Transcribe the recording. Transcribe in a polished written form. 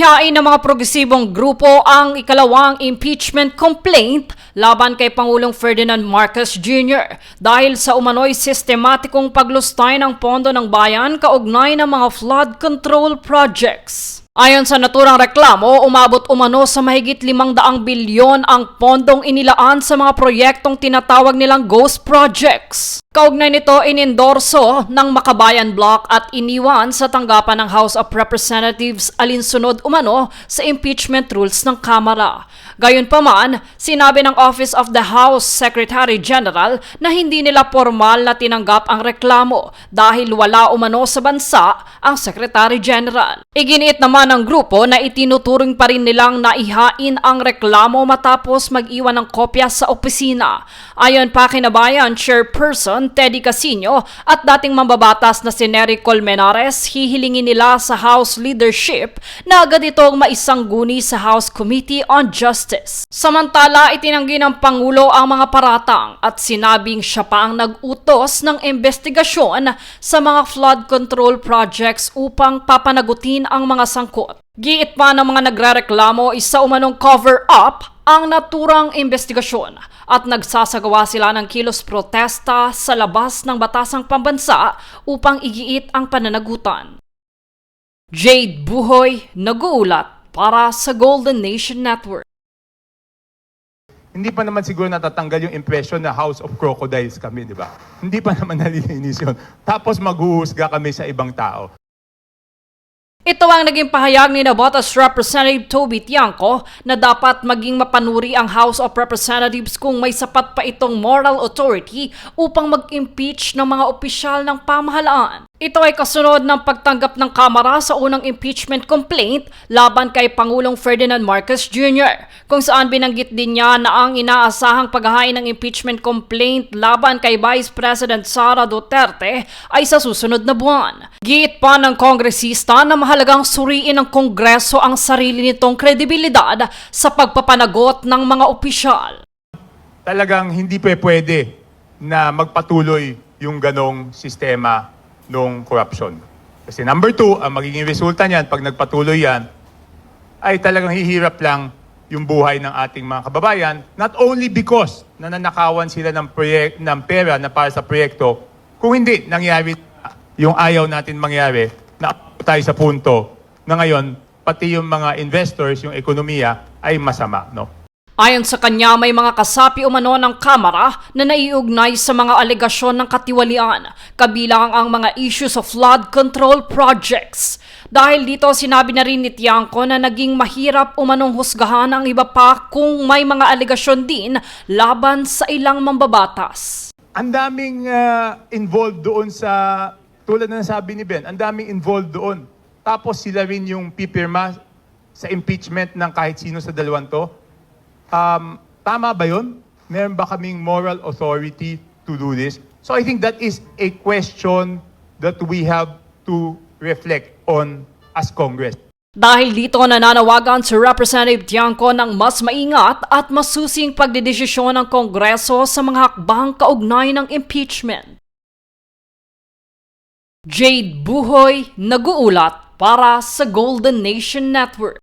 Ihain ng mga progresibong grupo ang ikalawang impeachment complaint laban kay Pangulong Ferdinand Marcos Jr. dahil sa umano'y sistematikong paglustay ng pondo ng bayan kaugnay ng mga flood control projects. Ayon sa naturang reklamo, umabot umano sa mahigit 500 bilyon ang pondong inilaan sa mga proyektong tinatawag nilang ghost projects. Kaugnay nito, inendorso ng Makabayan Bloc at iniwan sa tanggapan ng House of Representatives alinsunod umano sa impeachment rules ng Kamara. Gayunpaman, sinabi ng Office of the House Secretary General na hindi nila formal na tinanggap ang reklamo dahil wala umano sa bansa ang Secretary General. Iginiit naman ng grupo na itinuturing pa rin nilang naihain ang reklamo matapos mag-iwan ng kopya sa opisina. Ayon pa kina Bayan Chairperson Teddy Casino at dating mambabatas na si Nery Colmenares, hihilingin nila sa House leadership na agad itong maisangguni sa House Committee on Justice. Samantala, itinanggi ng Pangulo ang mga paratang at sinabing siya pa ang nag-utos ng investigasyon sa mga flood control projects upang papanagutin ang mga sangkot. Giit pa ng mga nagrereklamo, isa umanong cover-up ang naturang investigasyon at nagsasagawa sila ng kilos protesta sa labas ng batasang pambansa upang igiit ang pananagutan. Jade Buhoy, nag-uulat para sa Golden Nation Network. Hindi pa naman siguro natatanggal yung impression na House of Crocodiles kami, di ba? Hindi pa naman nalilinis yun. Tapos maghuhusga kami sa ibang tao. Ito ang naging pahayag ni Navotas Representative Toby Tiangco na dapat maging mapanuri ang House of Representatives kung may sapat pa itong moral authority upang mag-impeach ng mga opisyal ng pamahalaan. Ito ay kasunod ng pagtanggap ng Kamara sa unang impeachment complaint laban kay Pangulong Ferdinand Marcos Jr. kung saan binanggit din niya na ang inaasahang paghahain ng impeachment complaint laban kay Vice President Sara Duterte ay sa susunod na buwan. Giit pa ng kongresista na mahalagang suriin ng Kongreso ang sarili nitong kredibilidad sa pagpapanagot ng mga opisyal. Talagang hindi pwede na magpatuloy yung ganong sistema nung corruption. Kasi number 2, ang magiging resulta niyan pag nagpatuloy yan, ay talagang hihirap lang yung buhay ng ating mga kababayan, not only because nananakawan sila ng pera na para sa proyekto, kung hindi nangyari yung ayaw natin mangyari, na tayo sa punto na ngayon, pati yung mga investors, yung ekonomiya, ay masama, no? Ayon sa kanya, may mga kasapi umano ng Kamara na naiugnay sa mga alegasyon ng katiwalian, kabilang ang mga issues of flood control projects. Dahil dito, sinabi na rin ni Tiangco na naging mahirap umanong husgahan ang iba pa kung may mga alegasyon din laban sa ilang mambabatas. Ang daming involved doon sa, tulad na nasabi ni Ben, ang daming involved doon. Tapos sila rin yung pipirma sa impeachment ng kahit sino sa dalawang to. Tama ba yun? Meron ba kaming moral authority to do this? So I think that is a question that we have to reflect on as Congress. Dahil dito, nananawagan si Representative Tiangco ng mas maingat at masusing pagdedesisyon ng Kongreso sa mga hakbang kaugnay ng impeachment. Jade Buhoy, nag-uulat para sa Golden Nation Network.